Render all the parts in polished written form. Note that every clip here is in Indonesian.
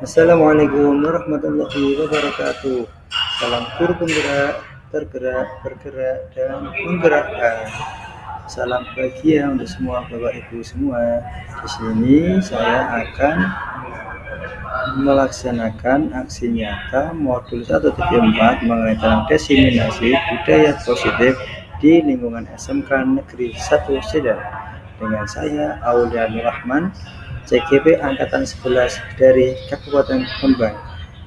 Assalamualaikum warahmatullahi wabarakatuh. Salam guru penggerak, tergerak, bergerak, dan menggerakkan. Salam bahagia untuk semua Bapak Ibu semua. Di sini saya akan melaksanakan aksi nyata modul 174 mengenai tentang diseminasi budaya positif di lingkungan SMK Negeri 1 Sedan. Dengan saya Aulia Nur Rahman, CGP Angkatan 11 dari Kabupaten Kembang.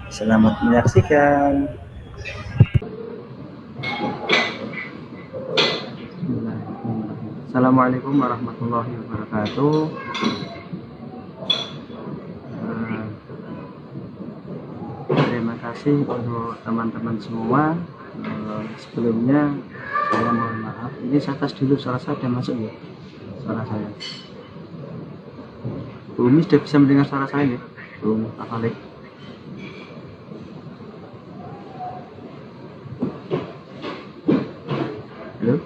Selamat menyaksikan. Assalamualaikum warahmatullahi wabarakatuh. Terima kasih untuk teman-teman semua. Sebelumnya saya mohon maaf, ini saya tes dulu suara saya sudah masuk ya, suara saya. Bu Umi sudah bisa mendengar suara saya ya, Bu Afalik. Halo.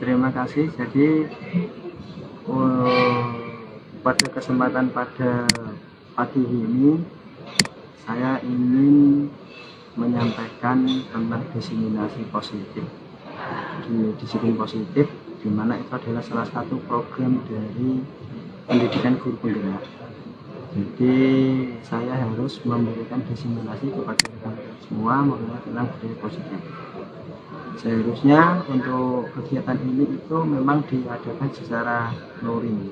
Terima kasih. Jadi pada kesempatan pada pagi ini saya ingin menyampaikan tentang diseminasi positif. Disiplin positif, di mana itu adalah salah satu program dari pendidikan guru penggerak. Jadi saya harus memberikan diseminasi kepada rekan-rekan semua mengenai tentang budaya positif. Seharusnya untuk kegiatan ini itu memang diadakan secara luring.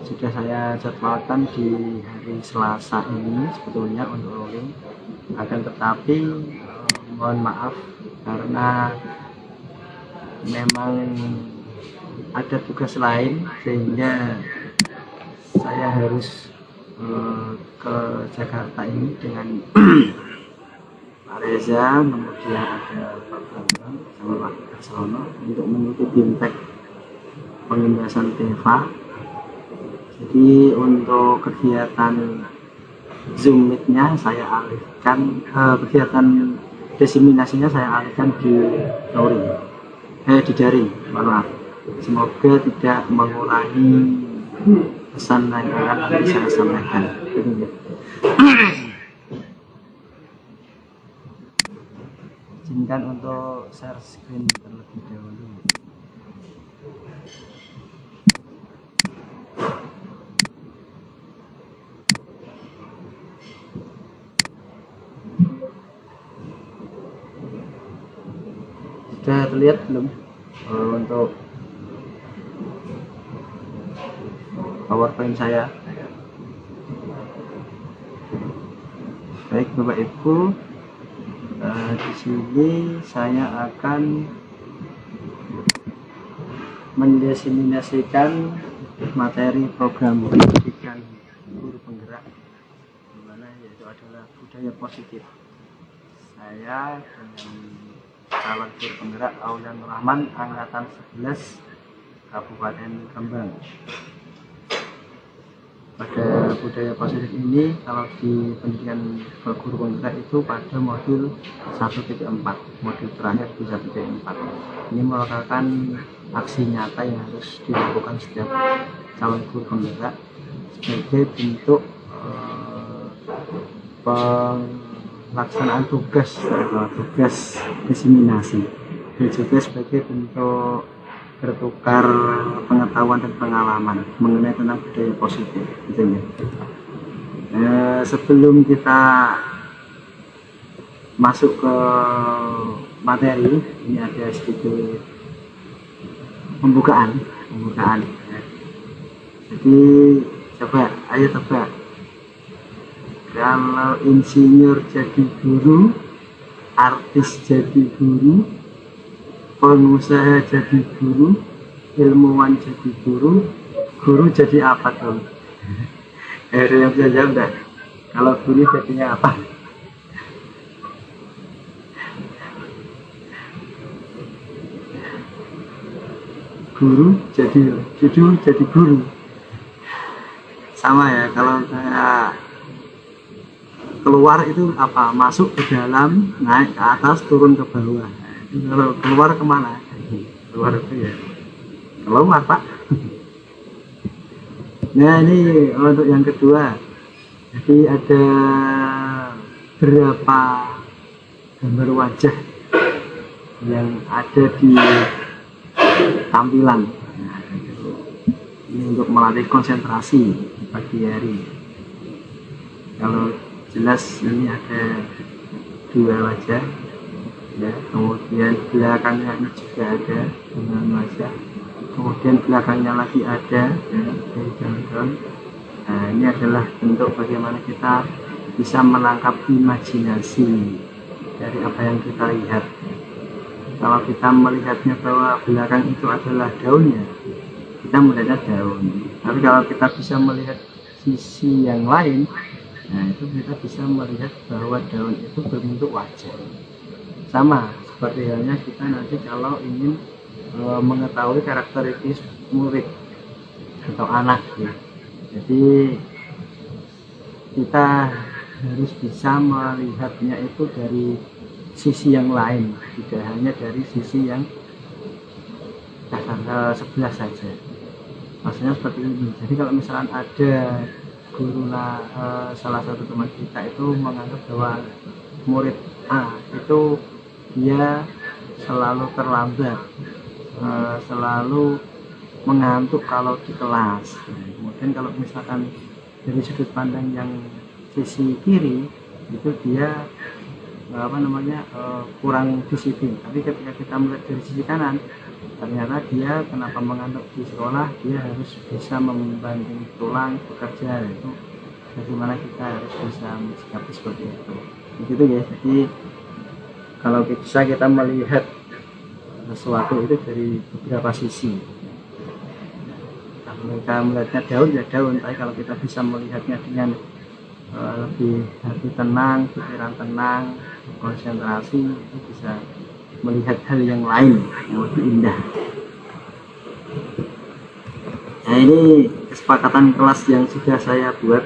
Sudah saya jadwalkan di hari Selasa ini sebetulnya untuk luring, akan tetapi mohon maaf karena memang ada tugas lain sehingga saya harus ke Jakarta ini dengan Pak Reza, kemudian ada Pak Bambang sama Pak Karsono untuk mengikuti BIMTEK pengembasan TEVA. Jadi untuk kegiatan Zoom Meet-nya saya alihkan, kegiatan diseminasinya saya alihkan di daring, maaf. Semoga tidak mengurangi pesan yang akan saya sampaikan. Izinkan untuk share screen terlebih dahulu. Sudah terlihat belum untuk PowerPoint saya? Baik Bapak Ibu, di sini saya akan mendiseminasikan materi program pendidikan guru penggerak, di mana yaitu adalah budaya positif. Saya dengan calon guru penggerak Aulia Nur Rahman, Angkatan 11 Kabupaten Kembang. Pada budaya positif ini, kalau di pendidikan guru penggerak itu pada modul 1.4, modul terakhir di 1.4. Ini merupakan aksi nyata yang harus dilakukan setiap calon guru penggerak sebagai bentuk pelaksanaan tugas diseminasi, dan juga sebagai bentuk bertukar pengetahuan dan pengalaman mengenai tentang budaya positif, gitu ya. Sebelum kita masuk ke materi, ini ada sedikit pembukaan ya. Jadi ayo tebak, kalau insinyur jadi guru, artis jadi guru, pengusaha jadi guru, ilmuwan jadi guru, guru jadi apa tuh? Ada yang bisa jawab enggak? Kalau guru jadinya apa? Guru jadi guru. Sama ya, kalau saya keluar itu apa? Masuk ke dalam, naik ke atas, turun ke bawah. Kalau keluar kemana? Keluar itu ya keluar Pak. Nah ini untuk yang kedua, jadi ada berapa gambar wajah yang ada di tampilan. Nah, ini untuk melatih konsentrasi di pagi hari. Kalau jelas ini ada dua wajah ya, kemudian belakangnya ini juga ada dengan wajah, kemudian belakangnya lagi ada ya, nah ini adalah bentuk bagaimana kita bisa menangkap imajinasi dari apa yang kita lihat. Kalau kita melihatnya bahwa belakang itu adalah daunnya, kita melihatnya daun. Tapi kalau kita bisa melihat sisi yang lain, nah itu kita bisa melihat bahwa daun itu berbentuk wajah. Sama seperti halnya kita nanti kalau ingin mengetahui karakteristik murid atau anak ya. Jadi kita harus bisa melihatnya itu dari sisi yang lain, tidak hanya dari sisi yang sebelah saja. Maksudnya seperti ini. Jadi kalau misalkan ada guru salah satu teman kita itu menganggap bahwa murid A itu dia selalu terlambat, selalu mengantuk kalau di kelas. Kemudian kalau misalkan dari sudut pandang yang sisi kiri itu dia kurang disiplin. Tapi ketika kita melihat dari sisi kanan, ternyata dia kenapa mengantuk di sekolah, dia harus bisa membanting tulang bekerja. Itu bagaimana kita harus bisa mensikapi seperti itu. Begitu ya. Jadi kalau bisa kita melihat sesuatu itu dari beberapa sisi. Kalau kita melihatnya daun ya daun, tapi kalau kita bisa melihatnya dengan lebih hati tenang, pikiran tenang, konsentrasi, itu bisa melihat hal yang lain yang lebih indah. Nah ini kesepakatan kelas yang sudah saya buat.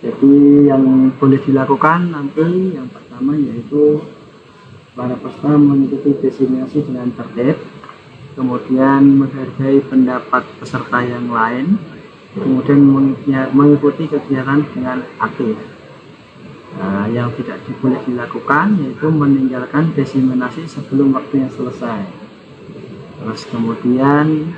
Jadi yang boleh dilakukan nanti yang pertama yaitu para peserta mengikuti destinasi dengan tertib, kemudian menghargai pendapat peserta yang lain, kemudian mengikuti kegiatan dengan aktif. Nah, yang tidak boleh dilakukan yaitu meninggalkan diseminasi sebelum waktunya selesai. Terus kemudian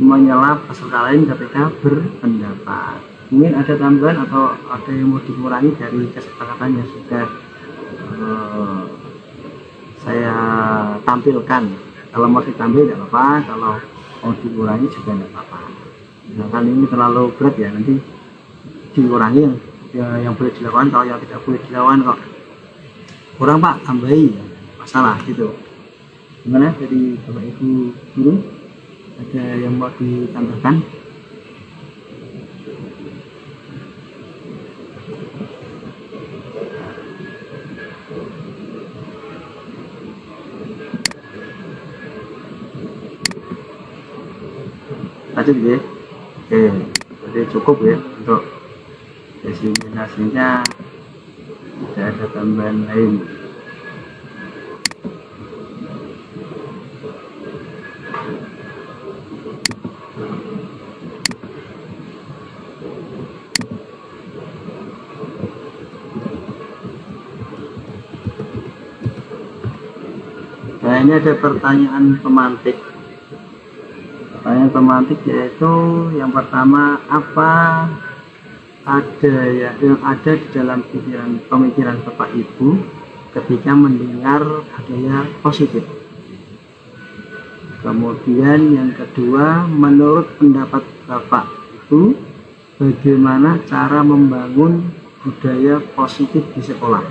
menyela peserta lain ketika berpendapat. Mungkin ada tambahan atau ada yang mau dikurangi dari kesepakatan yang sudah saya tampilkan. Kalau mau ditambah tidak apa-apa, kalau mau dikurangi juga tidak apa-apa. Misalkan ini terlalu berat ya, nanti dikurangi yang boleh dilakukan. Kalau yang tidak boleh dilakukan kok kurang Pak, tambahi ya, masalah gitu. Gimana dari Bapak Ibu guru, ada yang mau ditambahkan? Lanjut ya. Oke, jadi cukup ya untuk diseminasinya, tidak ada tambahan lain. Nah ini ada pertanyaan pemantik. Pertanyaan pemantik yaitu yang pertama, apa ada ya yang ada di dalam pemikiran Bapak Ibu ketika mendengar budaya positif. Kemudian yang kedua, menurut pendapat Bapak itu bagaimana cara membangun budaya positif di sekolah?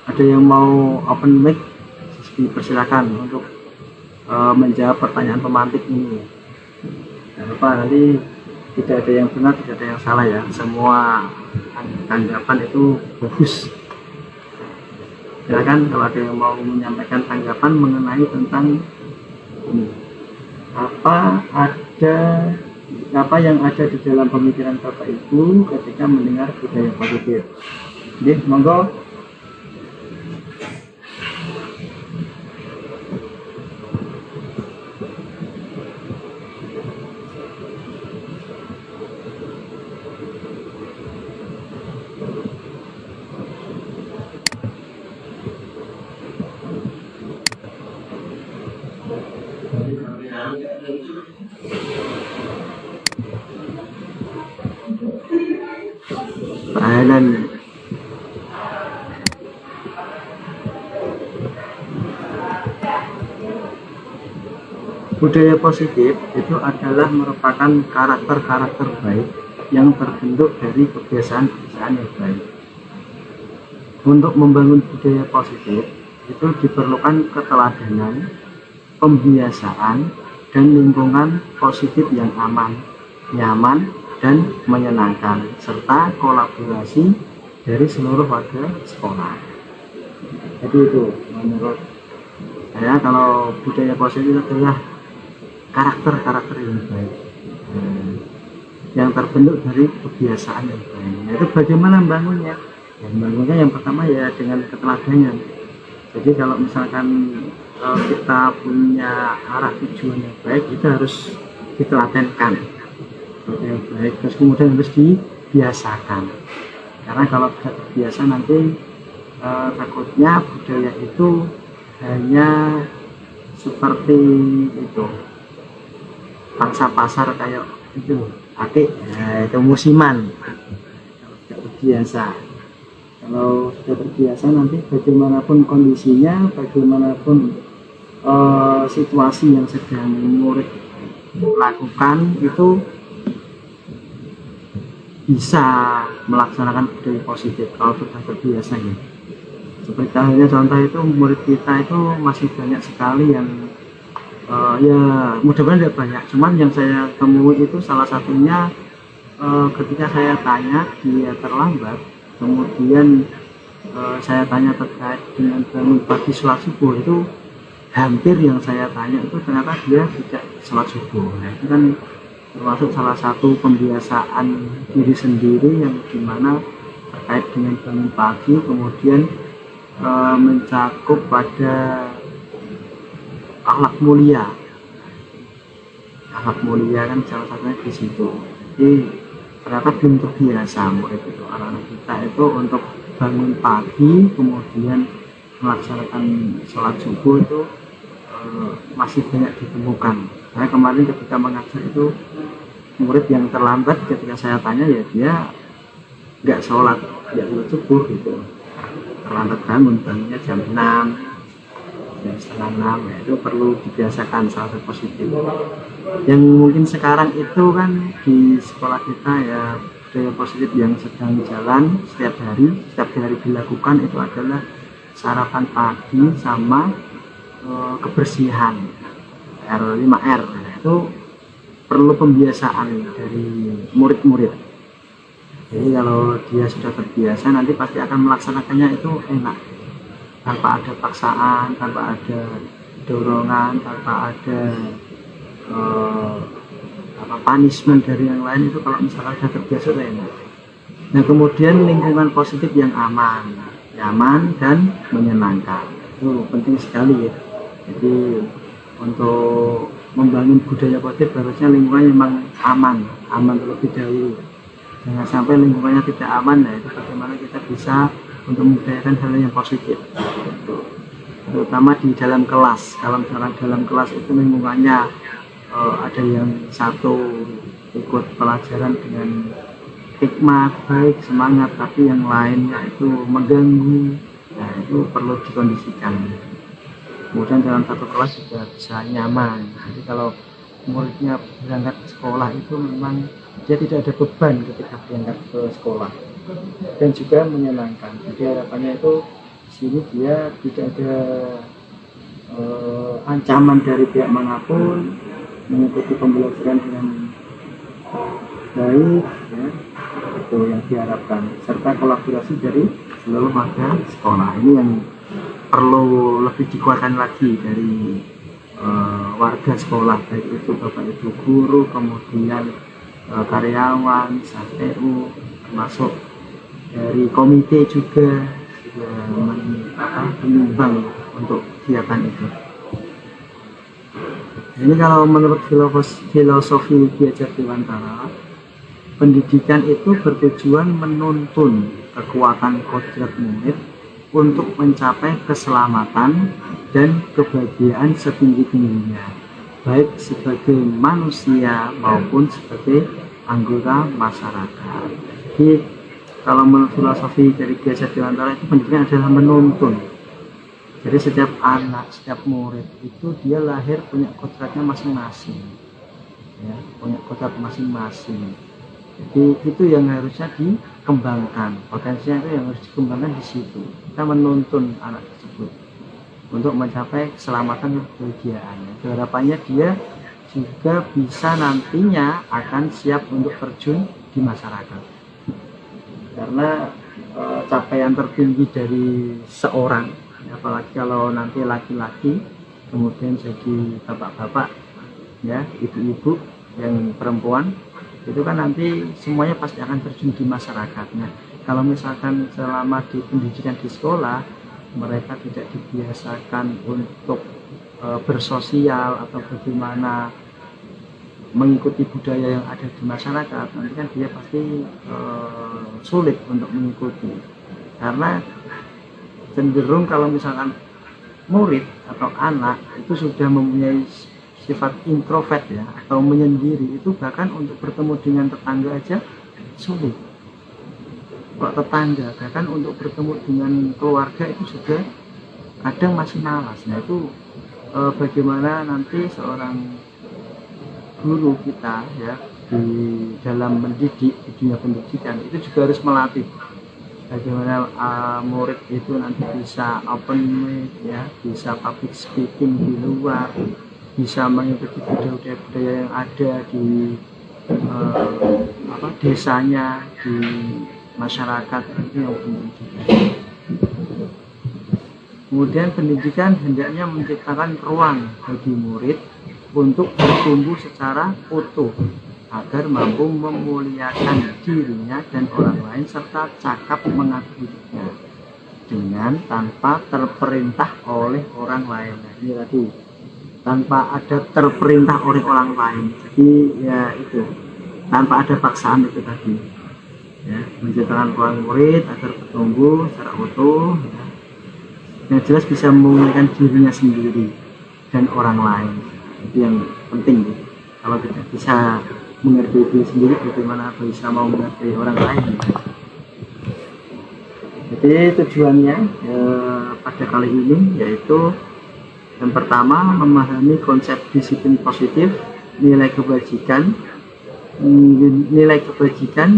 Ada yang mau open mic? Dipersilakan untuk menjawab pertanyaan pemantik ini. Jangan lupa nanti tidak ada yang benar, tidak ada yang salah ya. Semua tanggapan itu bagus. Silakan kalau ada yang mau menyampaikan tanggapan mengenai tentang ini. Apa yang ada di dalam pemikiran Bapak Ibu ketika mendengar budaya positif. Jadi monggo. Thailand. Budaya positif itu adalah merupakan karakter-karakter baik yang terbentuk dari kebiasaan-kebiasaan yang baik. Untuk membangun budaya positif itu diperlukan keteladanan, pembiasaan, dan lingkungan positif yang aman, nyaman, dan menyenangkan, serta kolaborasi dari seluruh warga sekolah. Jadi itu menurut saya, kalau budaya positif adalah karakter-karakter yang baik, yang terbentuk dari kebiasaan yang baik. Itu bagaimana membangunnya? Yang membangunnya yang pertama ya dengan keteladanan. Jadi kalau misalkan kita punya arah tujuan yang baik, itu harus diteladankan yang baik, terus kemudian harus dibiasakan. Karena kalau tidak terbiasa nanti takutnya budaya itu hanya seperti itu, pangsa pasar kayak itu, itu musiman. Kalau tidak terbiasa, kalau sudah terbiasa nanti bagaimanapun kondisinya, bagaimanapun situasi yang sedang murid lakukan, itu bisa melaksanakan budaya positif kalau sudah terbiasa ya. Seperti halnya contoh itu, murid kita itu masih banyak sekali yang ya mudah-mudahan tidak banyak, cuman yang saya temui itu salah satunya ketika saya tanya dia terlambat, kemudian saya tanya terkait dengan bangun pagi sholat subuh, itu hampir yang saya tanya itu ternyata dia tidak sholat subuh. Nah, itu kan termasuk salah satu pembiasaan diri sendiri yang dimana terkait dengan bangun pagi, kemudian mencakup pada akhlak mulia. Akhlak mulia kan salah satunya di situ. Jadi ternyata belum terbiasa murid itu, anak-anak kita itu untuk bangun pagi kemudian melaksanakan sholat subuh itu masih banyak ditemukan. Saya kemarin ketika mengajar itu, murid yang terlambat ketika saya tanya ya dia nggak sholat subuh gitu, terlambat bangunnya jam 6, jam setengah 6, ya itu perlu dibiasakan, salah satu positif. Yang mungkin sekarang itu kan di sekolah kita ya, budaya positif yang sedang jalan setiap hari dilakukan itu adalah sarapan pagi sama kebersihan, R5R. Nah, itu perlu pembiasaan dari murid-murid. Jadi kalau dia sudah terbiasa, nanti pasti akan melaksanakannya itu enak, tanpa ada paksaan, tanpa ada dorongan, tanpa ada punishment dari yang lain. Itu kalau misalkan sudah terbiasa itu enak. Nah, kemudian lingkungan positif yang aman, nyaman, dan menyenangkan itu penting sekali ya. Jadi untuk membangun budaya positif harusnya lingkungannya memang aman terlebih dahulu. Jangan sampai lingkungannya tidak aman, ya itu bagaimana kita bisa untuk membudayakan hal yang positif, terutama di dalam kelas. Kalau misalkan dalam kelas itu lingkungannya ada yang satu ikut pelajaran dengan hikmat, baik, semangat, tapi yang lainnya itu mengganggu, nah itu perlu dikondisikan. Kemudian dalam satu kelas juga bisa nyaman. Jadi kalau muridnya berangkat ke sekolah itu memang dia tidak ada beban ketika berangkat ke sekolah, dan juga menyenangkan. Jadi harapannya itu sini dia tidak ada ancaman dari pihak manapun, mengikuti pembelajaran dengan baik, ya, itu yang diharapkan, serta kolaborasi dari seluruh warga sekolah. Ini yang perlu lebih dikuatkan lagi dari warga sekolah, baik itu bapak ibu guru, kemudian karyawan, SATU, termasuk dari komite juga menyumbang untuk kegiatan itu. Ini kalau menurut filosofi Ki Hajar Dewantara, pendidikan itu bertujuan menuntun kekuatan kodrat murid untuk mencapai keselamatan dan kebahagiaan setinggi-tingginya. baik sebagai manusia maupun sebagai anggota masyarakat. Jadi kalau menurut filosofi dari Gajah Dewantara itu pendidikan adalah menuntun. Jadi setiap anak, setiap murid itu dia lahir punya kodratnya masing-masing, ya, punya kodrat masing-masing. Jadi itu yang harusnya dikembangkan, potensinya itu yang harus dikembangkan di situ. Kita menuntun anak tersebut untuk mencapai keselamatan dan kebahagiaan. Harapannya dia juga bisa nantinya akan siap untuk terjun di masyarakat. Karena capaian tertinggi dari seorang, apalagi kalau nanti laki-laki kemudian jadi bapak-bapak, ya, ibu-ibu yang perempuan, itu kan nanti semuanya pasti akan terjun di masyarakat. Nah, kalau misalkan selama di pendidikan di sekolah mereka tidak dibiasakan untuk bersosial atau bagaimana mengikuti budaya yang ada di masyarakat, nanti kan dia pasti sulit untuk mengikuti. Karena cenderung kalau misalkan murid atau anak itu sudah mempunyai sifat introvert, ya, atau menyendiri, itu bahkan untuk bertemu dengan tetangga aja sulit. Kok tetangga, bahkan untuk bertemu dengan keluarga itu juga kadang masih malas. Nah itu bagaimana nanti seorang guru kita, ya, di dalam mendidik, di dunia pendidikan itu juga harus melatih bagaimana murid itu nanti bisa open mic, ya, bisa public speaking di luar, bisa mengikuti budaya-budaya yang ada di desanya, di masyarakat. Itu yang penting juga. Kemudian pendidikan hendaknya menciptakan ruang bagi murid untuk bertumbuh secara utuh agar mampu memuliakan dirinya dan orang lain serta cakap mengatur hidupnya dengan tanpa terperintah oleh orang lain. Nah, ini tadi tanpa ada terperintah oleh orang lain. Jadi ya itu tanpa ada paksaan itu tadi. Ya, menciptakan ruang murid agar bertumbuh secara utuh, ya, yang jelas bisa memuliakan dirinya sendiri dan orang lain. Itu yang penting, gitu. Kalau tidak bisa mengerti diri sendiri, bagaimana bisa mau mengerti orang lain, gitu. Jadi tujuannya pada kali ini yaitu yang pertama memahami konsep disiplin positif, nilai kebajikan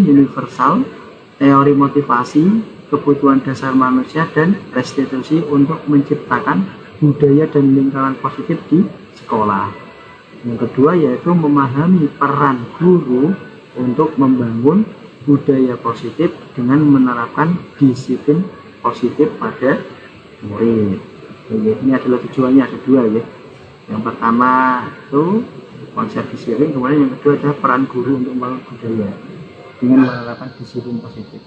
universal, teori motivasi, kebutuhan dasar manusia, dan restitusi untuk menciptakan budaya dan lingkungan positif di sekolah. Yang kedua yaitu memahami peran guru untuk membangun budaya positif dengan menerapkan disiplin positif pada murid. Ini adalah tujuannya, ada dua, ya. Yang pertama itu konsep disiplin, kemudian yang kedua adalah peran guru untuk membangun budaya dengan menerapkan disiplin positif.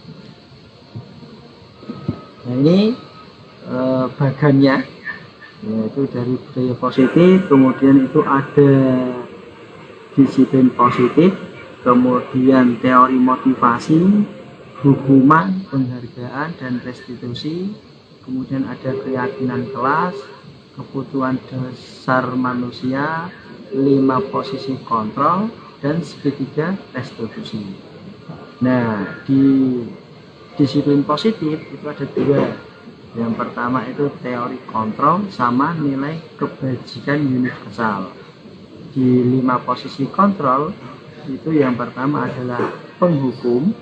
Nah ini bagannya, yaitu dari budaya positif, kemudian itu ada disiplin positif, kemudian teori motivasi, hukuman, penghargaan, dan restitusi, kemudian ada keyakinan kelas, kebutuhan dasar manusia, 5 posisi kontrol, dan segitiga restitusi. Nah, di disiplin positif itu ada dua. Yang pertama itu teori kontrol sama nilai kebajikan universal. Di 5 posisi kontrol itu yang pertama adalah penghukum,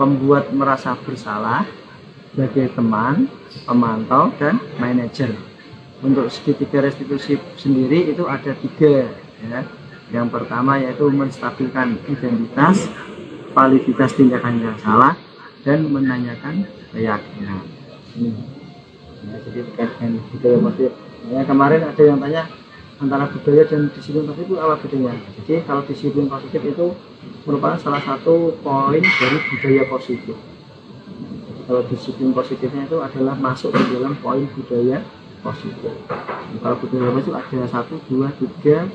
pembuat merasa bersalah, sebagai teman, pemantau, dan manajer. Untuk segitiga restitusi sendiri itu ada 3, ya. Yang pertama yaitu menstabilkan identitas, validitas tindakan yang salah, dan menanyakan keyakinan. Ya, jadi berkaitan budaya positif. Ya, kemarin ada yang tanya antara budaya dan disiplin positif itu apa bedanya. Jadi kalau disiplin positif itu merupakan salah satu poin dari budaya positif. Kalau disiplin positifnya itu adalah masuk ke dalam poin budaya positif. Kalau budaya positif ada 1, 2, 3,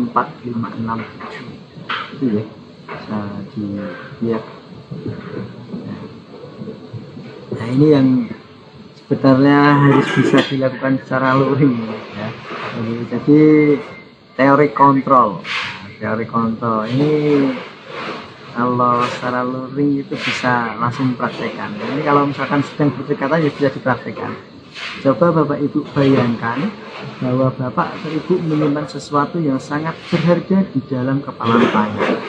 4, 5, 6, 7. Itu ya bisa dilihat. Nah ini yang sebenarnya harus bisa dilakukan secara luring, ya. Jadi teori kontrol. Teori kontrol ini kalau secara luring itu bisa langsung praktekkan. Ini kalau misalkan sedang berdekatan ya bisa dipraktekkan. Coba Bapak Ibu bayangkan bahwa Bapak atau Ibu menyimpan sesuatu yang sangat berharga di dalam kepalan tangan.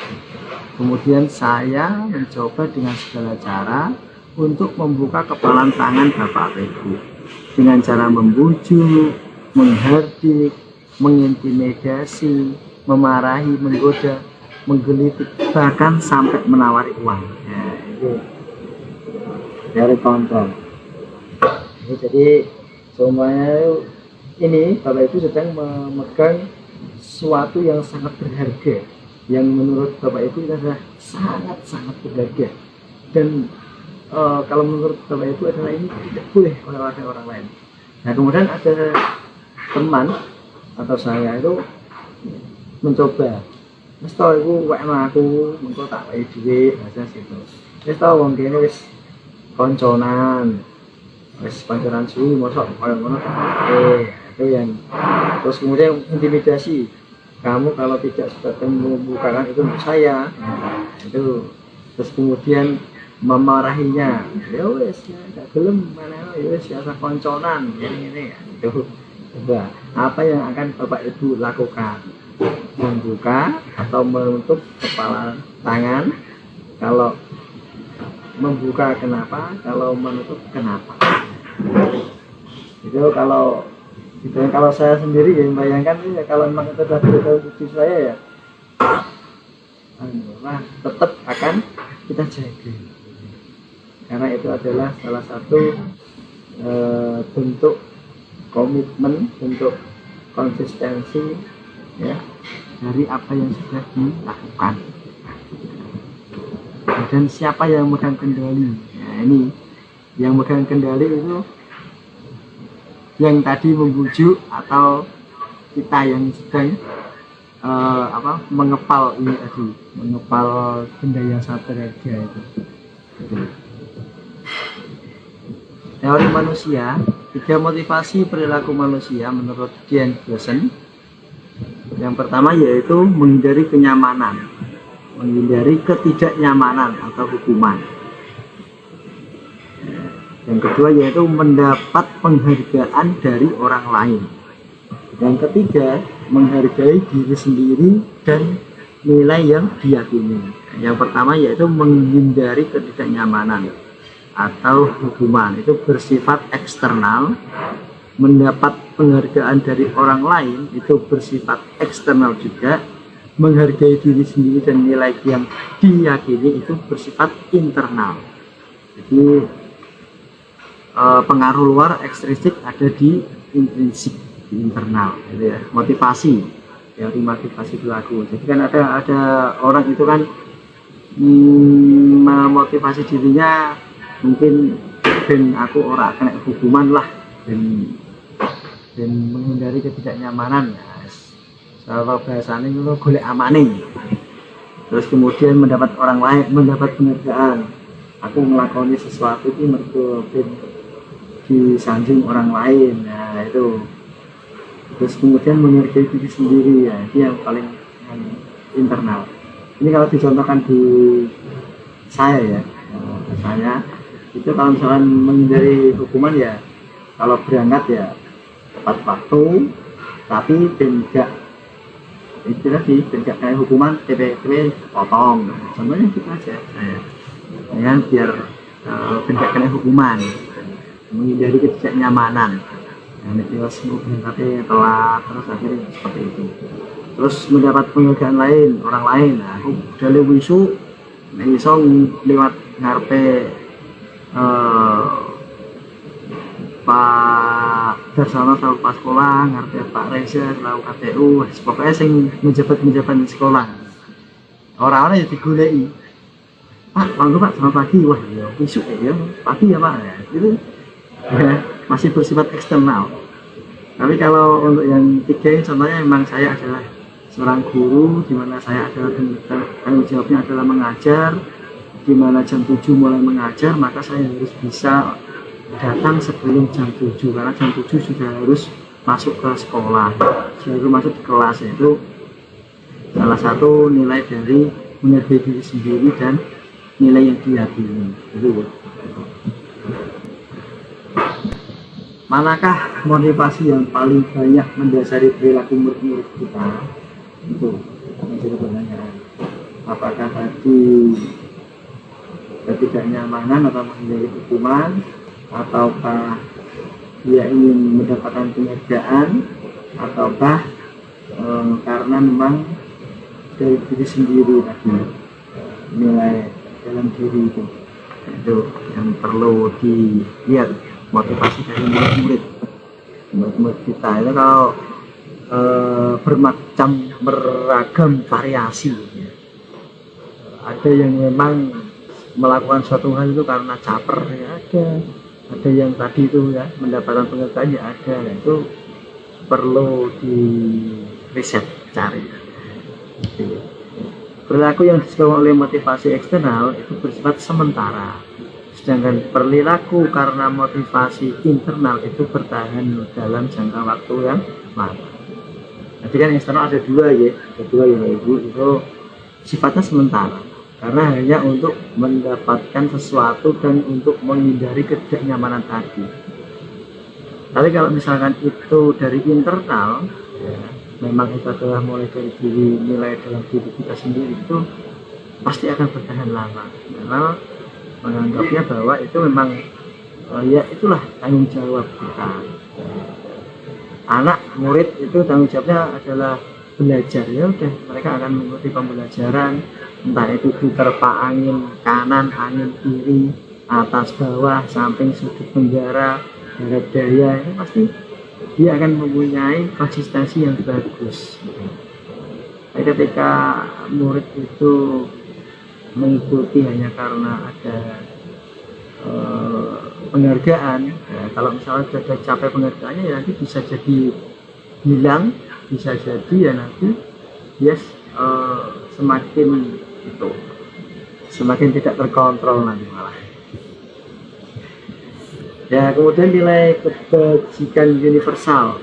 Kemudian saya mencoba dengan segala cara untuk membuka kepalan tangan Bapak atau Ibu dengan cara membujuk, menghardik, mengintimidasi, memarahi, menggoda, menggelitik, bahkan sampai menawari uang. Nah, itu dari kontrol. Jadi semuanya ini Bapak Ibu sedang memegang sesuatu yang sangat berharga, yang menurut Bapak Ibu itu adalah sangat-sangat berharga, dan kalau menurut Bapak Ibu adalah ini tidak boleh oleh orang lain. Nah kemudian ada teman atau saya itu mencoba, wis tau iku wekno aku mengko tak wae dhuwit bahasa situ. Wis tau wong kene wis konconan, wis pancuran suwi mosok koyo ngono itu yang terus kemudian intimidasi, kamu kalau tidak sudah membukakan itu untuk saya. Nah, itu terus kemudian memarahinya, ya wis gak gelem mana ya wis biasa konconan ini itu. Coba apa yang akan Bapak Ibu lakukan? Membuka atau menutup kepala tangan? Kalau membuka kenapa, kalau menutup kenapa? Itu kalau gitu, kalau saya sendiri ya bayangkan ya, kalau memang itu sudah beritahu saya ya tetap akan kita jaga, karena itu adalah salah satu bentuk komitmen, bentuk konsistensi ya dari apa yang sudah dilakukan. Dan siapa yang megang kendali? Nah ini yang megang kendali itu yang tadi membujuk atau kita yang sedang mengepal ini tadi, mengepal benda yang sangat berharga itu. Teori manusia, 3 motivasi perilaku manusia menurut Dian Dawson. Yang pertama yaitu menghindari kenyamanan, menghindari ketidaknyamanan atau hukuman. Yang kedua yaitu mendapat penghargaan dari orang lain. Yang ketiga, menghargai diri sendiri dan nilai yang diyakini. Yang pertama yaitu menghindari ketidaknyamanan atau hukuman, itu bersifat eksternal. Mendapat penghargaan dari orang lain itu bersifat eksternal juga. Menghargai diri sendiri dan nilai yang diyakini itu bersifat internal. Jadi pengaruh luar ekstrinsik ada di intrinsik, di internal gitu ya. Motivasi, teori motivasi perilaku. Jadi kan ada orang itu kan memotivasi dirinya mungkin ben aku ora kena hukuman lah, dan menghindari ketidaknyamanan. Kalau bahasanya itu golek amane. Terus kemudian mendapat orang lain, mendapat penghargaan. Aku melakoni sesuatu ini mergo disanjung orang lain. Nah itu. Terus kemudian menghargai diri sendiri, ya itu yang paling internal. Ini kalau dicontohkan di saya ya, saya itu kalau misalkan menghindari hukuman ya, kalau berangkat ya tepat waktu, tapi tidak itu tadi tidak kayak hukuman TPP potong. Contohnya gitu aja saya, ya, biar tidak kena hukuman, menghindari ketidaknyamanan. Nanti berangkatnya telat, terus akhirnya seperti itu. Terus mendapat penghargaan lain, orang lain. Nah, aku dari wisu, iso lewat ngarepe Pak Darsono selalu pas sekolah, ngarepe Pak Reza selalu KPU, pokoknya sing menjabat di sekolah. Orang-orang yang digulai, Pak, bangga Pak, selamat pagi. Wah, ya, wisu ya, pagi ya Pak. Ya, itu ya, masih bersifat eksternal. Tapi kalau untuk yang tiga, contohnya memang saya adalah seorang guru, di mana saya adalah tanggung jawabnya adalah mengajar, di mana jam 7 mulai mengajar, maka saya harus bisa datang sebelum jam 7, karena jam 7 sudah harus masuk ke sekolah, baru masuk ke kelas, itu salah satu nilai dari menghargai diri sendiri dan nilai yang diyakini. Itu. Manakah motivasi yang paling banyak mendasari perilaku murid-murid kita? Itu menjadi pertanyaan. Apakah tadi ketidaknyamanan atau menghindari hukuman, ataukah dia ingin mendapatkan penghargaan, ataukah karena memang dari diri sendiri tadi, nilai dalam diri itu yang perlu dilihat. Motivasi dari murid-murid kita itu kalau beragam variasi ya. Ada yang memang melakukan suatu hal itu karena caper ya, ada yang tadi itu ya mendapatkan penghargaan ya ada, ya, itu perlu di riset cari. Perilaku yang disebabkan oleh motivasi eksternal itu bersifat sementara, sedangkan perilaku karena motivasi internal itu bertahan dalam jangka waktu yang lama. Jadi kan eksternal ada dua ya, Ibu, itu sifatnya sementara karena hanya untuk mendapatkan sesuatu dan untuk menghindari ketidaknyamanan tadi. Tapi kalau misalkan itu dari internal ya, memang itu adalah mulai dari diri, nilai dalam diri kita sendiri, itu pasti akan bertahan lama karena menganggapnya bahwa itu memang ya itulah tanggung jawab kita. Anak murid itu tanggung jawabnya adalah belajar, ya udah mereka akan mengikuti pembelajaran, entah itu diterpa angin kanan, angin kiri, atas bawah, samping sudut penjara, barat daya, itu pasti dia akan mempunyai konsistensi yang bagus. Tapi ketika murid itu mengikuti hanya karena ada penghargaan ya, kalau misalnya sudah capai penghargaannya ya nanti bisa jadi hilang, bisa jadi ya nanti semakin tidak terkontrol nanti malah ya. Kemudian nilai kebajikan universal.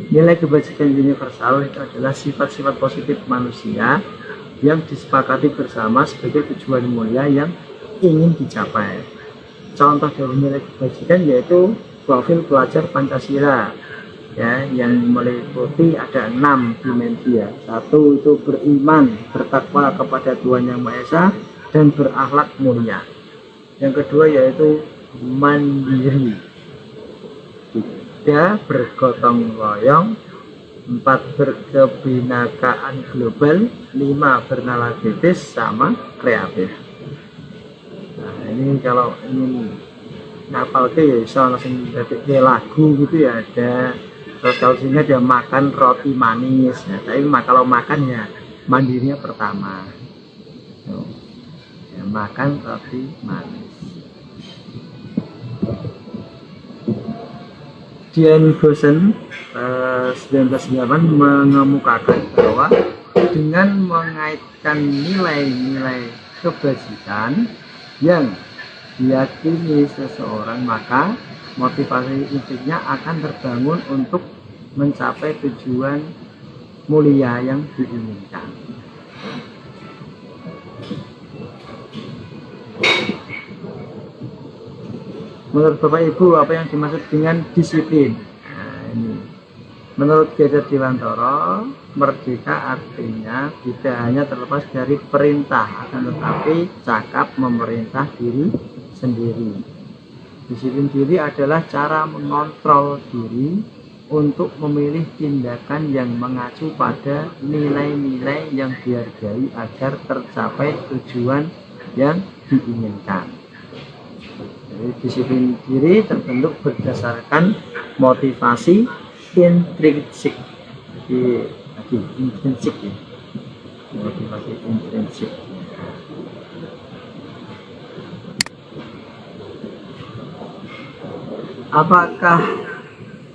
Nilai kebajikan universal itu adalah sifat-sifat positif manusia yang disepakati bersama sebagai tujuan mulia yang ingin dicapai. Contoh dari nilai kebajikan yaitu profil pelajar Pancasila ya, yang meliputi ada 6 dimensi ya. 1 itu beriman, bertakwa kepada Tuhan Yang Maha Esa dan berakhlak mulia. Yang kedua yaitu mandiri. 3 bergotong royong, 4 berkebinakaan global, 5 bernalar kritis, sama kreatif. Nah ini kalau ingin ngapal ke ya bisa langsung jadi lagu gitu ya ada. Terus kalau sini ada makan roti manis ya, tapi kalau makan ya mandirinya pertama ya, makan roti manis. Dian Gosen 1998 mengemukakan bahwa dengan mengaitkan nilai-nilai kebajikan yang diyakini seseorang, maka motivasi intinya akan terbangun untuk mencapai tujuan mulia yang diinginkan. Menurut Bapak Ibu, apa yang dimaksud dengan disiplin? Nah, ini. Menurut Gajar Dewantara, merdeka artinya tidak hanya terlepas dari perintah, akan tetapi cakap memerintah diri sendiri. Disiplin diri adalah cara mengontrol diri untuk memilih tindakan yang mengacu pada nilai-nilai yang dihargai agar tercapai tujuan yang diinginkan. Jadi, disiplin diri terbentuk berdasarkan motivasi intrinsik. Jadi intrinsik ya, motivasi intrinsik. Apakah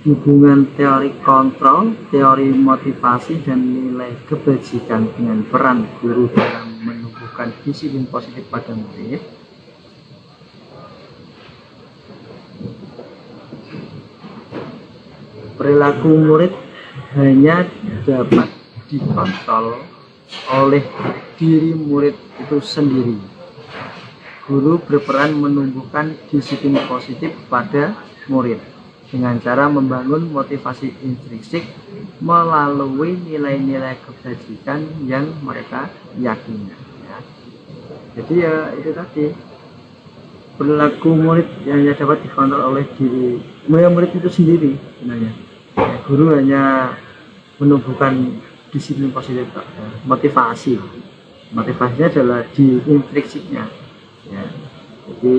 hubungan teori kontrol, teori motivasi, dan nilai kebajikan dengan peran guru dalam menumbuhkan disiplin positif pada murid? Perilaku murid hanya dapat dikontrol oleh diri murid itu sendiri. Guru berperan menumbuhkan disiplin positif pada murid dengan cara membangun motivasi intrinsik melalui nilai-nilai kebajikan yang mereka yakini. Ya. Jadi ya itu tadi, perilaku murid yang dapat dikontrol oleh diri murid itu sendiri sebenarnya. Ya, guru hanya menumbuhkan disiplin positif, motivasinya adalah di intrinsiknya. Ya. Jadi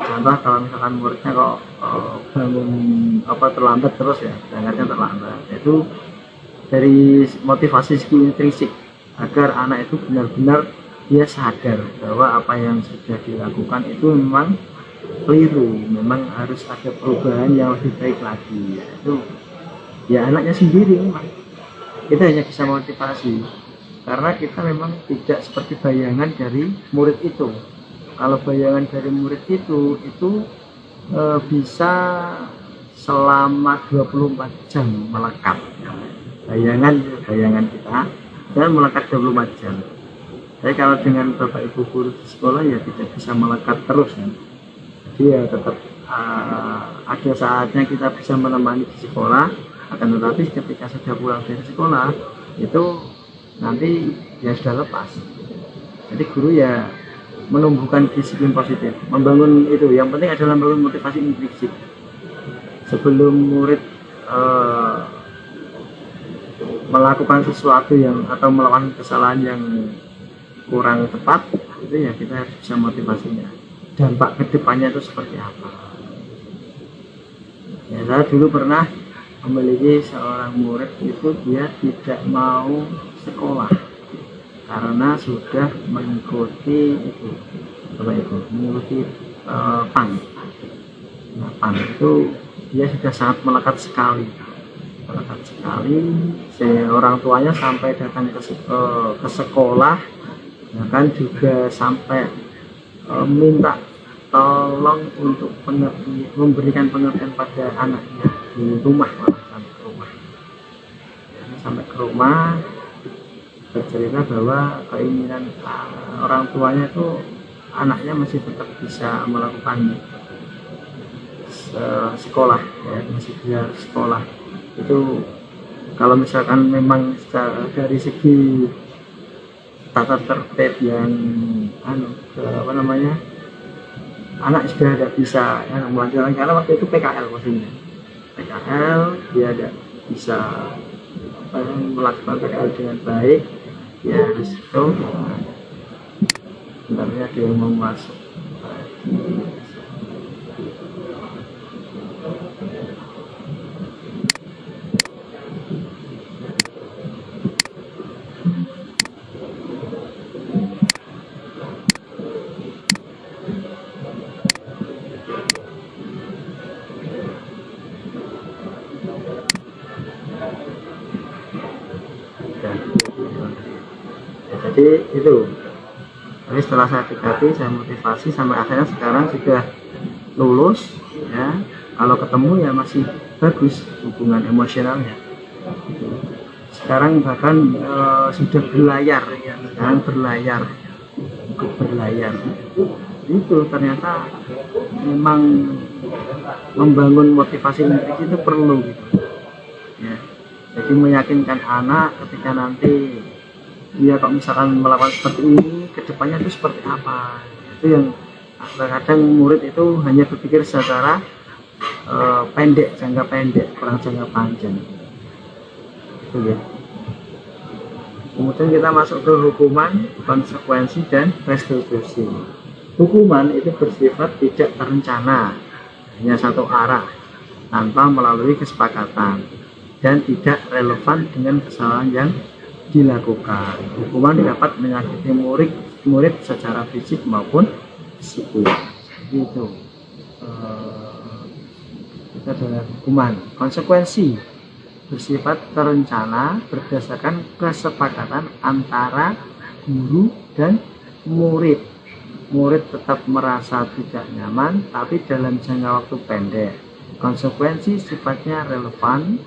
contoh kalau misalkan muridnya kok bangun terlambat terus ya, berangkatnya terlambat, itu dari motivasi segi intrinsik agar anak itu benar-benar dia sadar bahwa apa yang sudah dilakukan itu memang keliru, memang harus ada perubahan yang lebih baik lagi. Itu ya anaknya sendiri memang, kita hanya bisa motivasi karena kita memang tidak seperti bayangan dari murid itu. Kalau bayangan dari murid itu bisa selama 24 jam melekat. Bayangan kita dan melekat 24 jam. Tapi kalau dengan Bapak Ibu guru di sekolah ya tidak bisa melekat terus kan. Jadi ya tetap ada saatnya kita bisa menemani di sekolah, akan tetapi ketika sudah pulang dari sekolah itu nanti ya sudah lepas. Jadi guru ya menumbuhkan disiplin positif, membangun itu. Yang penting adalah membangun motivasi intrinsik. Sebelum murid melakukan sesuatu atau melakukan kesalahan yang kurang tepat, itu ya kita harus bisa motivasinya. Dampak kedepannya itu seperti apa? Ya, saya dulu pernah memiliki seorang murid itu dia tidak mau sekolah karena sudah mengikuti mengikuti PAN. Nah, PAN itu dia sudah sangat melekat sekali, orang tuanya sampai datang ke sekolah, bahkan juga sampai minta tolong untuk memberikan pengertian pada anaknya di rumah, sampai ke rumah bercerita bahwa keinginan orang tuanya itu anaknya masih tetap bisa melakukan sekolah, ya, masih bisa sekolah. Itu kalau misalkan memang dari segi tata tertib yang anak sudah tidak bisa melanjutkan, karena waktu itu PKL maksudnya. PKL dia tidak bisa melakukan PKL dengan baik, ya harus itu sebenarnya dia mau masuk. Jadi itu. Jadi setelah saya dekati, saya motivasi sampai akhirnya sekarang sudah lulus, ya. Kalau ketemu ya masih bagus hubungan emosionalnya. Sekarang bahkan sudah berlayar, ya. Sekarang ikut berlayar. Itu ternyata memang membangun motivasi intrinsik itu perlu gitu. Ya. Jadi meyakinkan anak ketika nanti dia kalau misalkan melakukan seperti ini, kedepannya itu seperti apa. Itu yang kadang murid itu hanya berpikir secara jangka pendek, kurang jangka panjang. Itu ya. Kemudian kita masuk ke hukuman, konsekuensi, dan restitusi. Hukuman itu bersifat tidak terencana, hanya satu arah, tanpa melalui kesepakatan, dan tidak relevan dengan kesalahan yang dilakukan. Hukuman dapat menyakiti murid secara fisik maupun psikis. Gitu. Itu adalah hukuman. Konsekuensi bersifat terencana berdasarkan kesepakatan antara guru dan murid. Murid tetap merasa tidak nyaman, tapi dalam jangka waktu pendek. Konsekuensi sifatnya relevan,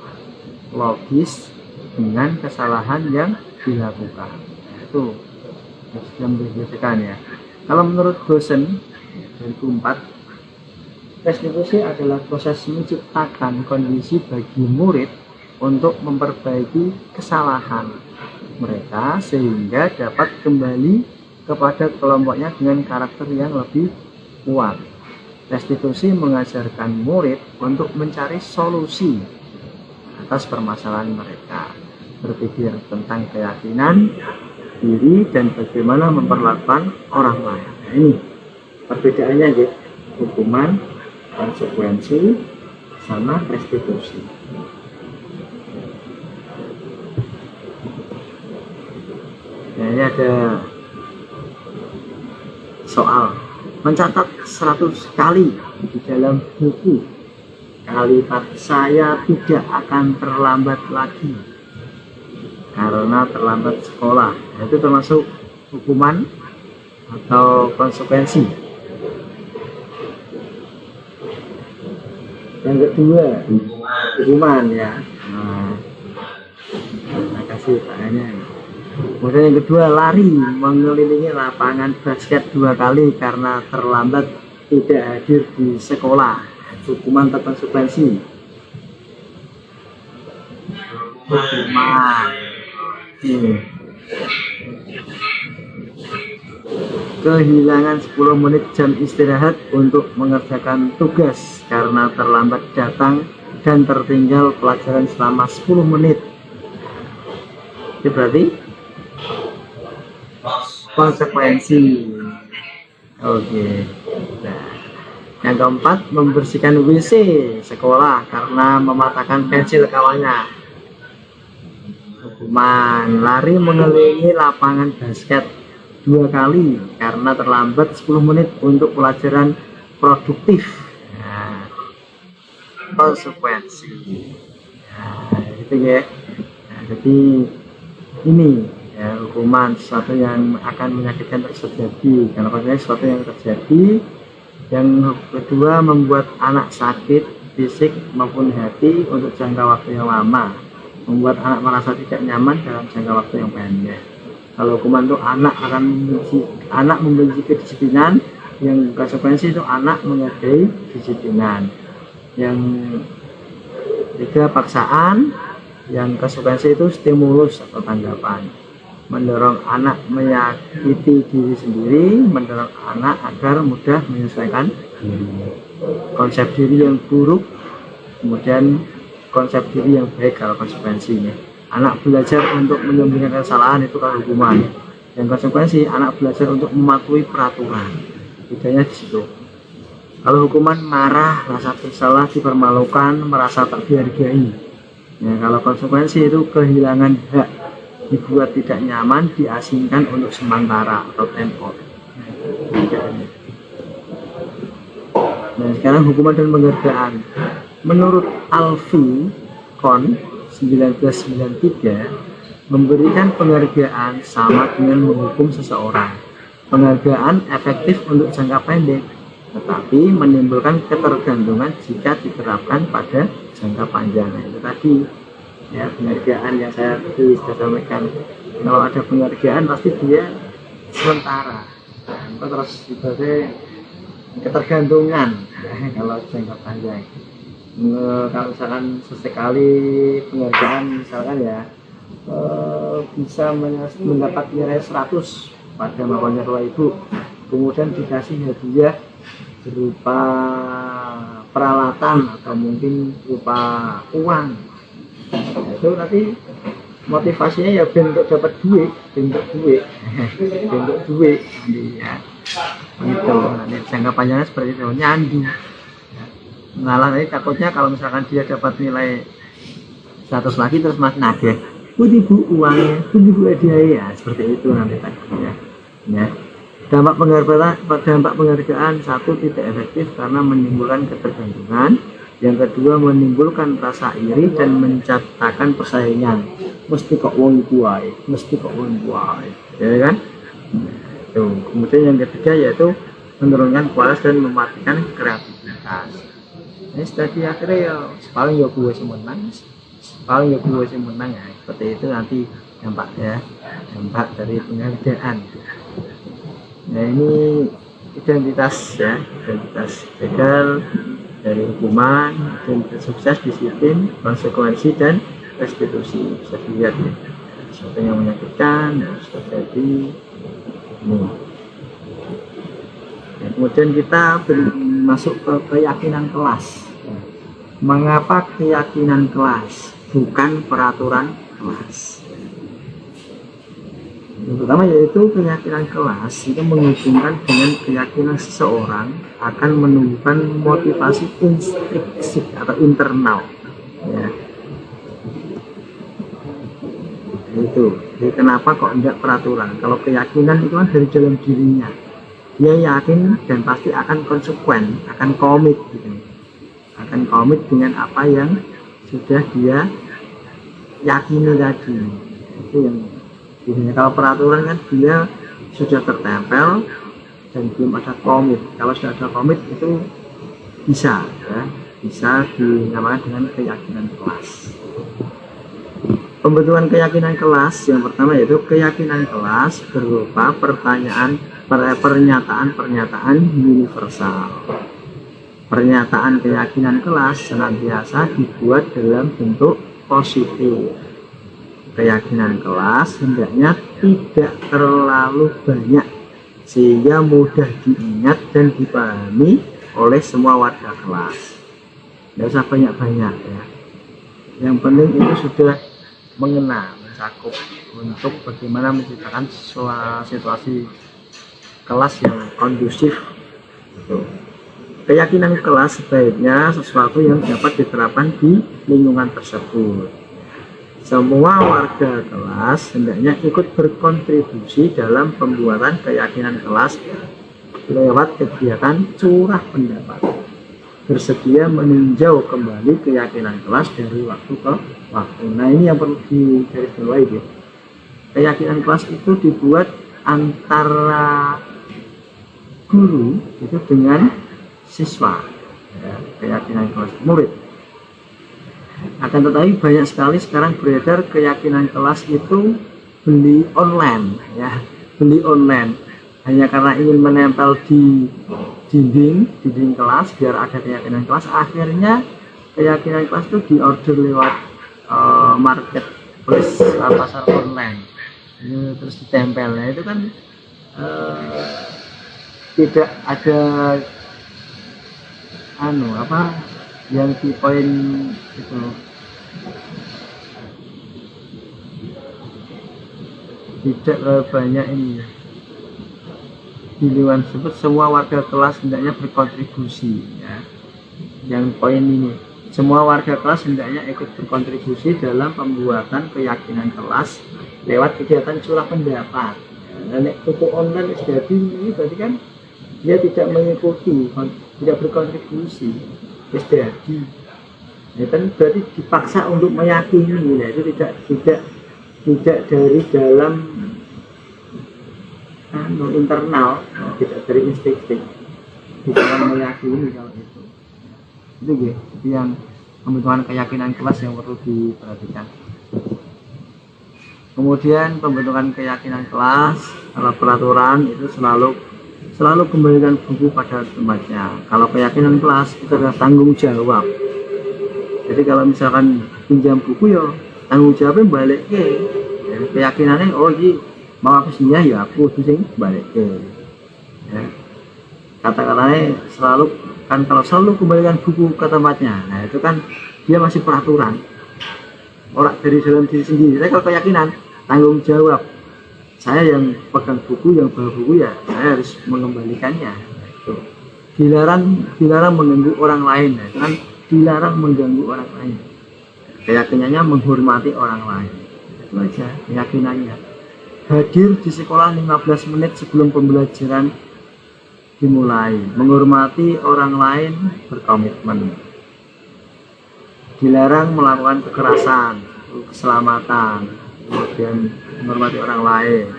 logis dengan kesalahan yang dilakukan. Itu yang dibutuhkan ya. Kalau menurut dosen 2004, restitusi adalah proses menciptakan kondisi bagi murid untuk memperbaiki kesalahan mereka sehingga dapat kembali kepada kelompoknya dengan karakter yang lebih kuat. Restitusi mengajarkan murid untuk mencari solusi atas permasalahan mereka, berpikir tentang keyakinan diri dan bagaimana memperlakukan orang lain. Nah, ini perbedaannya ya, hukuman, konsekuensi, sama restitusi. Nah, ini ada soal mencatat 100 kali di dalam buku kalimat saya tidak akan terlambat lagi karena terlambat sekolah. Itu termasuk hukuman atau konsekuensi. Yang kedua, hukuman ya. Nah, terima kasih Pak. Kemudian yang kedua, lari mengelilingi lapangan basket 2 kali karena terlambat tidak hadir di sekolah. Hukuman atau konsekuensi? Hukuman. Kehilangan 10 menit jam istirahat untuk mengerjakan tugas karena terlambat datang dan tertinggal pelajaran selama 10 menit. Itu berarti konsekuensi. Oke. Nah, yang keempat, membersihkan WC sekolah karena mematahkan pensil kawannya. Hukuman, lari mengelilingi lapangan basket 2 kali karena terlambat 10 menit untuk pelajaran produktif. Nah, konsekuensi. Nah, gitu ya. Nah, jadi ini ya, hukuman sesuatu yang akan menyakitkan terjadi karena sesuatu yang terjadi. Yang kedua, membuat anak sakit fisik maupun hati untuk jangka waktu yang lama, membuat anak merasa tidak nyaman dalam jangka waktu yang pendek. Kalau hukuman itu anak membenci kedisiplinan, yang konsekuensi itu anak menghargai kedisiplinan. Yang ketiga, paksaan, yang konsekuensi itu stimulus atau tanggapan, mendorong anak menyakiti diri sendiri, mendorong anak agar mudah menyesuaikan diri. Konsep diri yang buruk, kemudian konsep diri yang baik kalau konsekuensinya. Anak belajar untuk menyembunyikan kesalahan, itu kalau hukuman. Yang konsekuensi, anak belajar untuk mematuhi peraturan. Bedanya di situ. Kalau hukuman, marah, rasa bersalah, dipermalukan, merasa tak dihargai. Ya, kalau konsekuensi itu kehilangan hak, dibuat tidak nyaman, diasingkan untuk sementara atau tempor. Nah, sekarang hukuman dan penghargaan. Menurut Alfie Kohn 1993, memberikan penghargaan sama dengan menghukum seseorang. Penghargaan efektif untuk jangka pendek, tetapi menimbulkan ketergantungan jika diterapkan pada jangka panjang. Itu tadi ya, penghargaan yang saya tadi sudah sampaikan. Kalau ada penghargaan pasti dia sementara, terus sebagai ketergantungan kalau jangka panjang. Kalau misalkan sesekali penghargaan misalkan ya, bisa mendapat nilai 100 pada mapanya Ibu, kemudian dikasih hadiah berupa peralatan atau mungkin berupa uang. Itu nanti motivasinya ya bentuk dapat duit, bentuk duit nanti ya, gitu. Nanti jangka panjangnya seperti itu, nyandu. Malah nanti takutnya kalau misalkan dia dapat nilai 100 lagi terus mas nagih, Bu uangnya, Bu hadiahnya, ya seperti itu nanti takutnya. Ya. Dampak penghargaan, satu, tidak efektif karena menimbulkan ketergantungan. Yang kedua, menimbulkan rasa iri dan menciptakan persaingan. Mesti kok wong kuai, ya kan? Tuh. Kemudian yang ketiga yaitu menurunkan kualitas dan mematikan kreativitas. Ini tadi akhirnya ya paling ya gue sih menang, paling ya gue sih menang ya. Seperti itu nanti dampak dari penghargaan. Nah ini identitas ya, identitas begal dari hukuman, identitas sukses, disiplin, konsekuensi dan restitusi. Bisa dilihat ya, sesuatu yang menyakitkan harus terjadi ini. Ya, kemudian kita masuk ke keyakinan kelas. Mengapa keyakinan kelas bukan peraturan kelas? Yang pertama yaitu keyakinan kelas itu menghubungkan dengan keyakinan seseorang akan menumbuhkan motivasi intrinsik atau internal ya. Itu jadi kenapa kok enggak peraturan? Kalau keyakinan itu kan dari dalam dirinya, dia yakin dan pasti akan konsekuen, akan komit gitu, akan komit dengan apa yang sudah dia yakini tadi. Itu yang biasanya. Kalau peraturan kan dia sudah tertempel dan belum ada komit. Kalau sudah ada komit itu bisa ya, bisa dinamakan dengan keyakinan kelas. Pembentukan keyakinan kelas yang pertama yaitu keyakinan kelas berupa pernyataan-pernyataan universal. Pernyataan keyakinan kelas senantiasa dibuat dalam bentuk positif. Keyakinan kelas hendaknya tidak terlalu banyak sehingga mudah diingat dan dipahami oleh semua warga kelas. Tidak usah banyak-banyak ya. Yang penting itu sudah mengena, mencakup untuk bagaimana menciptakan situasi kelas yang kondusif. Keyakinan kelas sebaiknya sesuatu yang dapat diterapkan di lingkungan tersebut. Semua warga kelas hendaknya ikut berkontribusi dalam pembuatan keyakinan kelas lewat kegiatan curah pendapat. Bersedia meninjau kembali keyakinan kelas dari waktu ke waktu. Nah ini yang perlu digarisbawahi ya. Keyakinan kelas itu dibuat antara guru itu dengan siswa ya, keyakinan kelas murid. Akan tetapi banyak sekali sekarang beredar keyakinan kelas itu beli online ya, beli online hanya karena ingin menempel di dinding kelas biar ada keyakinan kelas. Akhirnya keyakinan kelas itu diorder lewat marketplace pasar online ini, terus ditempel. Nah itu kan tidak ada yang di poin itu tidak banyak ini ya. Di lingkungan tersebut semua warga kelas hendaknya berkontribusi ya. Yang poin ini, semua warga kelas hendaknya ikut berkontribusi dalam pembuatan keyakinan kelas lewat kegiatan curah pendapat. Nek tuku online jadi ini berarti kan dia tidak mengikuti, tidak berkontribusi. Jadi ya kan berarti dipaksa untuk meyakini. Nah, itu tidak dari dalam internal, tidak dari insting, di dalam meyakini. Kalau itu gitu, itu yang pembentukan keyakinan kelas yang perlu diperhatikan. Kemudian pembentukan keyakinan kelas, kalau peraturan itu selalu kembalikan buku pada tempatnya. Kalau keyakinan kelas itu adalah tanggung jawab. Jadi kalau misalkan pinjam buku ya tanggung jawabnya balik ke ya, keyakinannya ini mau apa sih ya aku sing balik ke ya. Kata-katanya selalu kan, kalau selalu kembalikan buku ke tempatnya, nah itu kan dia masih peraturan, orang dari dalam diri sendiri. Saya kalau keyakinan tanggung jawab, saya yang pegang buku, yang bawa buku ya saya harus mengembalikannya. Itu dilarang mengganggu orang lain ya, kan dilarang mengganggu orang lain. Keyakinannya menghormati orang lain, itu aja keyakinannya. Hadir di sekolah 15 menit sebelum pembelajaran dimulai, menghormati orang lain, berkomitmen. Dilarang melakukan kekerasan, keselamatan, kemudian menghormati orang lain.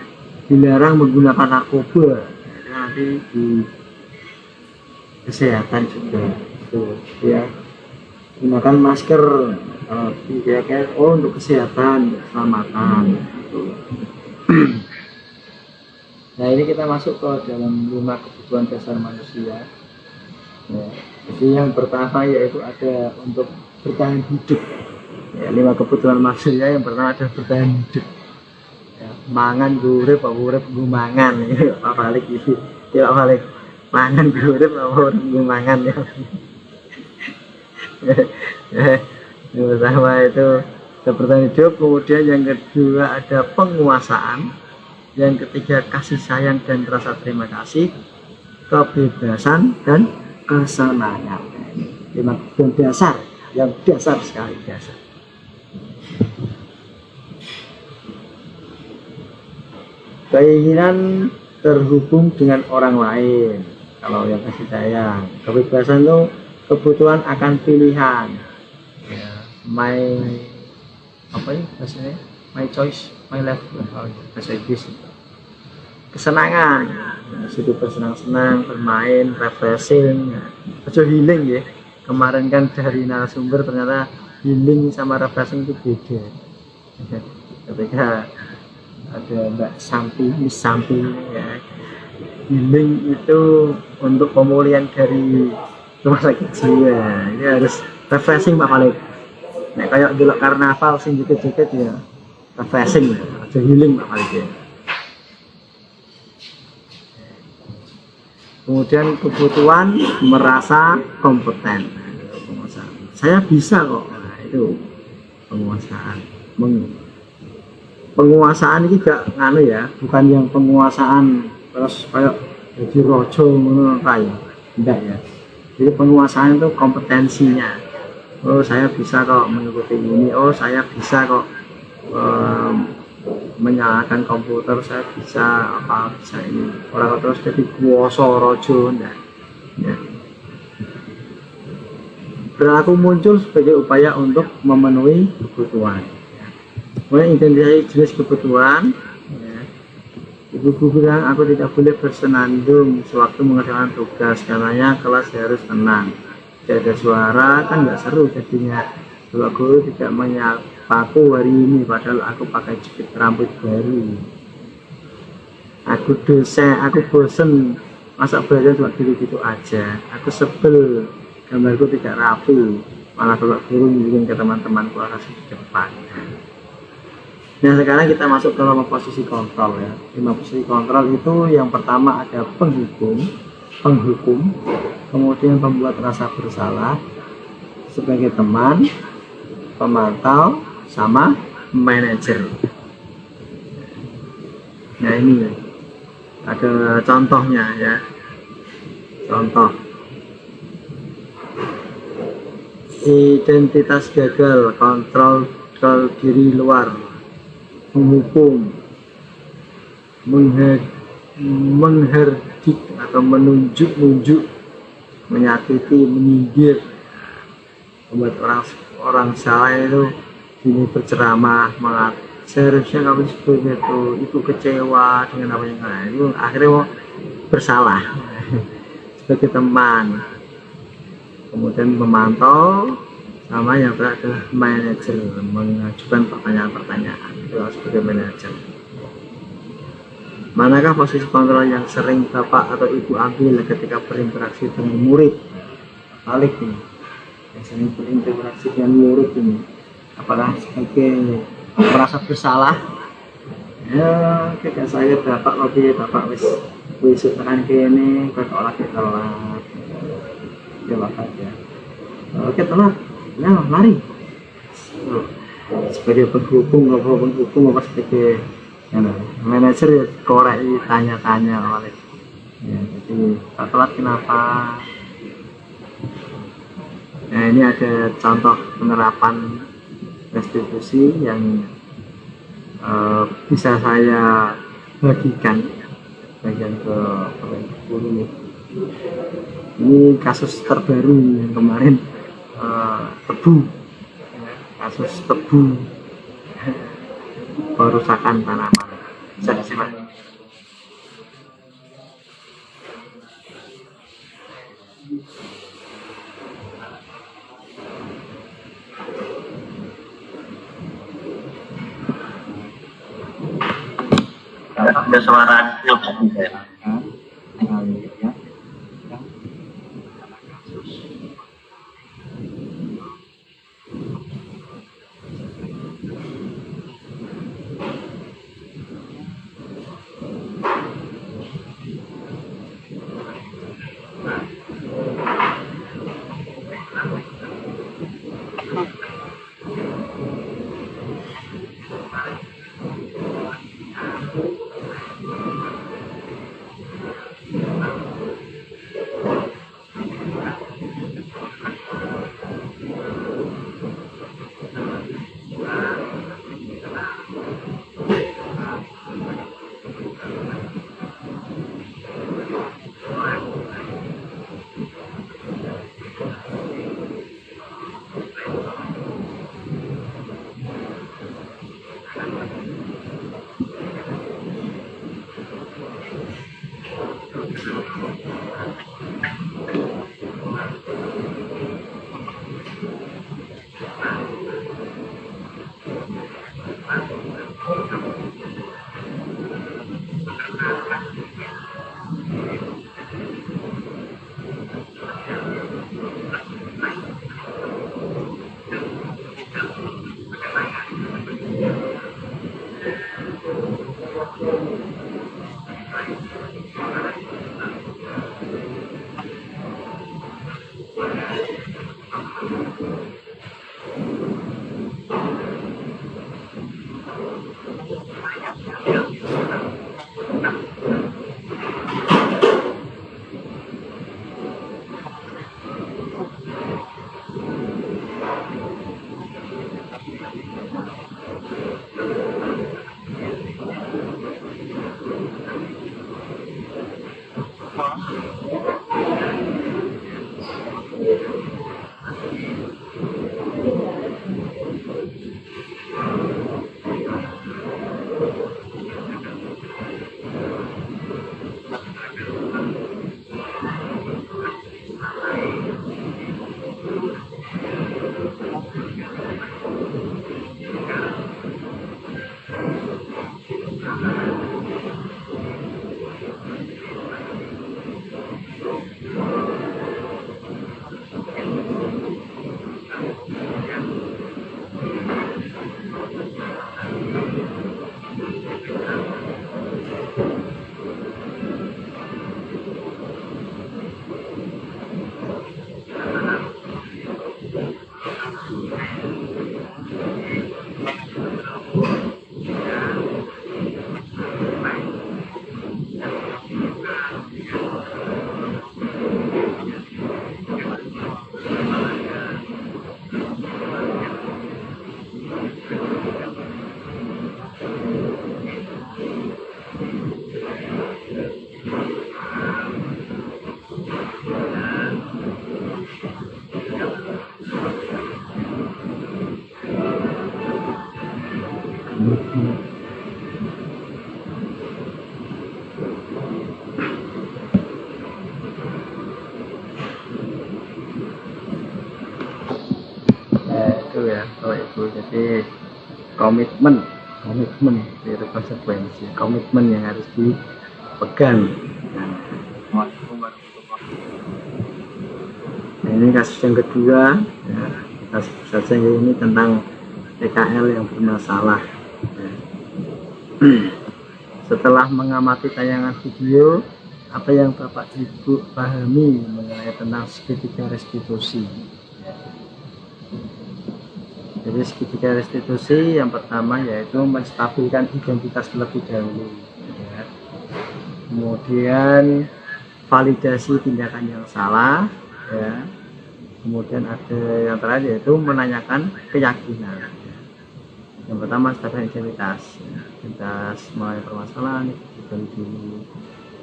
Dilarang menggunakan narkoba, nanti di kesehatan juga itu ya. gunakan masker dipakai untuk kesehatan, untuk keselamatan gitu. Nah ini kita masuk ke dalam 5 kebutuhan dasar manusia ya. Jadi yang pertama yaitu ada untuk bertahan hidup ya, 5 kebutuhan manusia yang pertama ada bertahan hidup ya. Mangan gurep gumangan ya, apa balik gitu tidak balik mangan gurep gumangan ya. Yang pertama itu bertahan hidup, kemudian yang kedua ada penguasaan, yang ketiga kasih sayang dan rasa terima kasih, kebebasan dan kesenangan. 5 kebutuhan dasar yang dasar sekali, dasar. Keinginan terhubung dengan orang lain, kalau yang kasih sayang. Kebebasan itu kebutuhan akan pilihan ya, my choice, my life, bahasa Inggris. Kesenangan ya, hidup bersenang-senang, bermain, refreshing ya. Healing ya, kemarin kan dari narasumber ternyata healing sama refreshing itu beda. Ketika ada Mbak Sampi, Miss Sampi ya, healing itu untuk pemulihan dari rumah sakit jiwa, ini harus refreshing Pak Malik. Nah kayak dulu karnaval sing dikit-dikit ya refreshing ya, ada healing Pak Malik ya. Kemudian kebutuhan merasa kompeten, saya bisa kok, nah, itu penguasaan. Penguasaan ini gak nganu ya, bukan yang penguasaan terus kayak jadi rojo ngono kayak enggak ya. Jadi penguasaan itu kompetensinya. Oh saya bisa kok mengikuti ini, oh saya bisa kok menyalakan komputer, saya bisa bisa ini. Orang terus jadi kuoso rojo enggak ya. Perilaku muncul sebagai upaya untuk memenuhi kebutuhan. Kemudian identifikasi jenis kebutuhan ya. Ibu bilang aku tidak boleh bersenandung sewaktu mengerjakan tugas, karenanya kelas harus tenang, tidak ada suara, kan nggak seru jadinya. Kalau guru tidak menyapaku hari ini padahal aku pakai jepit rambut baru. Aku dosen, aku bosen masa belajar cuma gitu-gitu aja. Aku sebel gambarku tidak rapi, malah kalau guru bikin ke teman-teman kelas di depan. Nah sekarang kita masuk ke 5 posisi kontrol ya. 5 posisi kontrol itu yang pertama ada penghukum, kemudian pembuat rasa bersalah sebagai teman, pemantau, sama manajer. Nah ini ada contohnya ya. Contoh identitas gagal, kontrol ke diri luar, menghukum, mengherdik atau menunjuk, menyakiti, menyindir, membuat orang salah itu ini berceramah, seharusnya kamu seperti itu kecewa dengan apa yang lain, itu akhirnya mau bersalah sebagai teman. Kemudian memantau, sama yang terakhir adalah manajer, mengajukan pertanyaan-pertanyaan itu sebagai manajer. Manakah posisi kontrol yang sering bapak atau ibu ambil ketika berinteraksi dengan murid? Balik nih, yang sering berinteraksi dengan murid ini, apakah sebagai merasa bersalah? Ya, kayak saya bapak lebih bapak wis tekan kene kok lagi telat. Jawab aja. Oke telat. Nah, mari. Sebagai penghukum apa sebagai manajer ya korek tanya-tanya oleh. Ya, jadi telat kenapa? Nah, ini ada contoh penerapan restitusi yang bisa saya bagian ke guru nih. Ini kasus terbaru yang kemarin tebu, kasus tebu perusakan tanaman. Bisa disimak. ada suara mengalirnya itu ya Bapak Ibu. Jadi komitmen itu konsekuensi, komitmen yang harus dipegang. Nah, ini kasus yang kedua ya, kasus saja ini tentang PKL yang bermasalah ya. Setelah mengamati tayangan video, apa yang Bapak Ibu pahami mengenai tentang segitiga restitusi? Jadi segitiga restitusi yang pertama yaitu menstabilkan identitas terlebih dahulu ya. Kemudian validasi tindakan yang salah ya. Kemudian ada yang terakhir yaitu menanyakan keyakinan. Yang pertama stabil identitas mulai permasalahan dari dulu,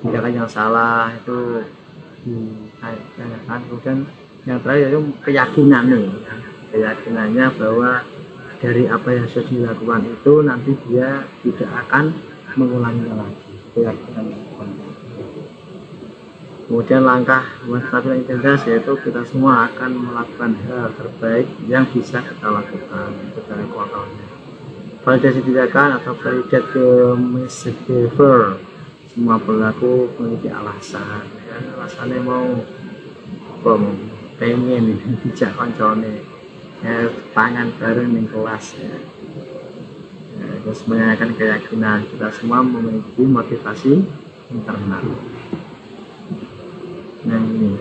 tindakan yang salah itu ditanyakan. Kemudian yang terakhir itu keyakinan nih ya. Keyakinannya bahwa dari apa yang sudah dilakukan itu nanti dia tidak akan mengulanginya lagi, keyakinan. Kemudian langkah menstabilkan identitas yaitu kita semua akan melakukan hal terbaik yang bisa kita lakukan itu dari kuartalnya. validasi tindakan atau validate ke misbehavior. Semua perilaku memiliki alasan, ya, alasannya mau pengen dijak koncone, ya, pangan bareng di kelas, ya. Ya, terus menanyakan keyakinan kita semua memiliki motivasi internal. Nah ini,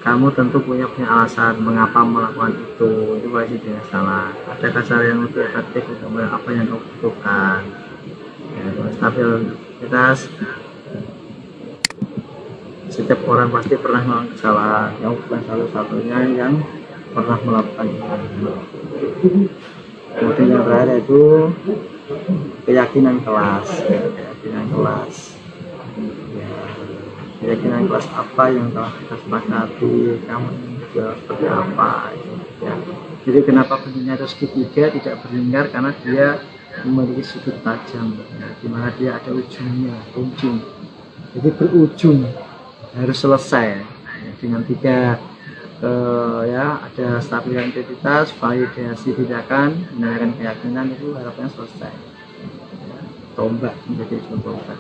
kamu tentu punya alasan mengapa melakukan itu pasti tidak salah. Ada cara yang lebih efektif untuk apa yang kamu butuhkan. Ya, stabilitas, setiap orang pasti pernah melakukan kesalahan. Kamu bukan satu-satunya yang pernah melakukan itu. Kemudian yang terakhir itu keyakinan kelas. Keyakinan kelas apa yang telah kita sepakati, kamu ingin seperti apa, ya. Jadi kenapa bentuknya itu segitiga tidak berlingkar, karena dia memiliki sudut tajam, ya, dimana dia ada ujung. Jadi berujung, harus selesai, ya, dengan tiga, ya, ada stabilitas identitas, validasi tindakan, menanyakan keyakinan, itu harapannya selesai, ya, tombak menjadi tombak.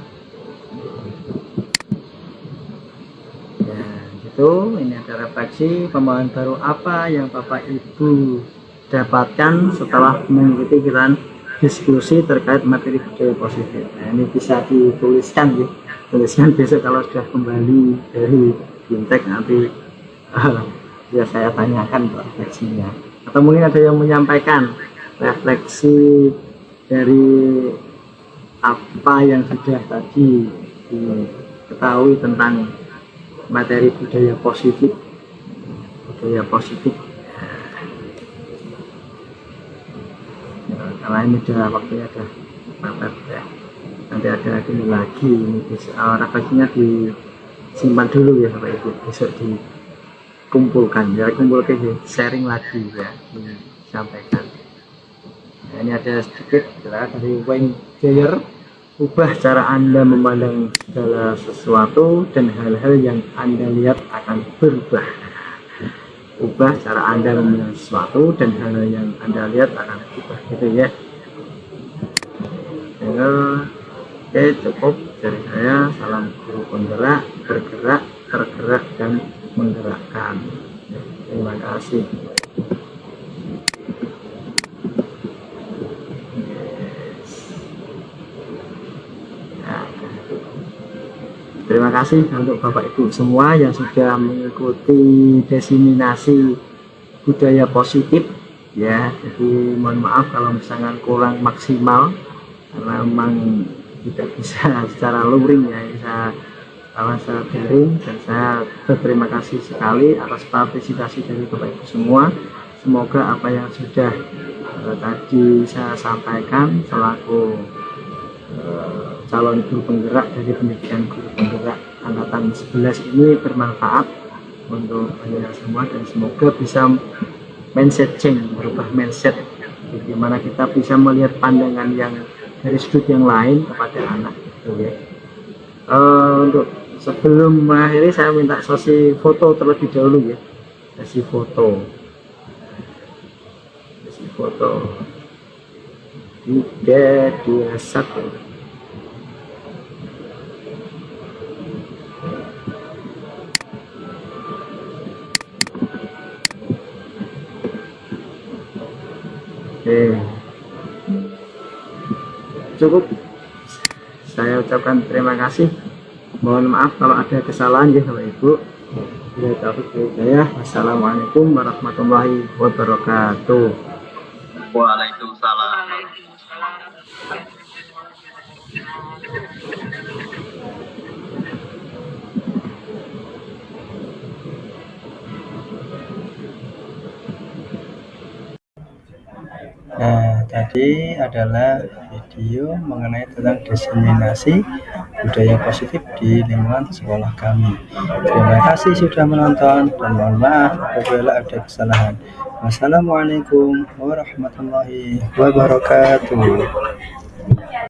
Ya, gitu. Ini ada refleksi pemahaman baru apa yang Bapak Ibu dapatkan setelah mengikuti kegiatan diskusi terkait materi budaya positif. Nah, ini bisa dituliskan, ya. Tuliskan besok kalau sudah kembali dari Bintek, nanti ya saya tanyakan refleksinya. Atau mungkin ada yang menyampaikan refleksi dari apa yang sudah tadi diketahui tentang materi budaya positif. Karena ini sudah waktunya ada mepet, ya. Nanti ada lagi ini bisa refleksinya disimpan dulu, ya Bapak Ibu, besok dikumpulkan, ya, sharing lagi, ya, disampaikan. Nah, ini ada sedikit dari Wayne Dyer. Ubah cara Anda memandang segala sesuatu dan hal-hal yang Anda lihat akan berubah. Ubah cara Anda memandang sesuatu dan hal-hal yang Anda lihat akan berubah, gitu, ya. Oke, cukup dari saya. Salam guru penggerak, bergerak, tergerak, dan menggerakkan. Terima kasih. Terima kasih untuk Bapak Ibu semua yang sudah mengikuti diseminasi budaya positif, ya. Jadi mohon maaf kalau misalkan kurang maksimal, karena memang tidak bisa secara luring, ya, bisa secara daring, dan saya berterima kasih sekali atas partisipasi dari Bapak Ibu semua. Semoga apa yang sudah tadi saya sampaikan selaku calon guru penggerak dari pendidikan guru penggerak angkatan 11 ini bermanfaat untuk kalian semua, dan semoga bisa mindset change, merubah mindset, bagaimana kita bisa melihat pandangan yang dari sudut yang lain kepada anak, gitu, ya. Untuk sebelum mengakhiri, saya minta sesi foto terlebih dahulu, ya. Sesi foto 3, 2, 1. Oke, cukup. Saya ucapkan terima kasih. Mohon maaf kalau ada kesalahan, ya Bapak Ibu. Wassalamualaikum warahmatullahi wabarakatuh. Waalaikumsalam. Nah, tadi adalah video mengenai tentang diseminasi budaya positif di lingkungan sekolah kami. Terima kasih sudah menonton, dan mohon maaf apabila ada kesalahan. Wassalamualaikum warahmatullahi wabarakatuh.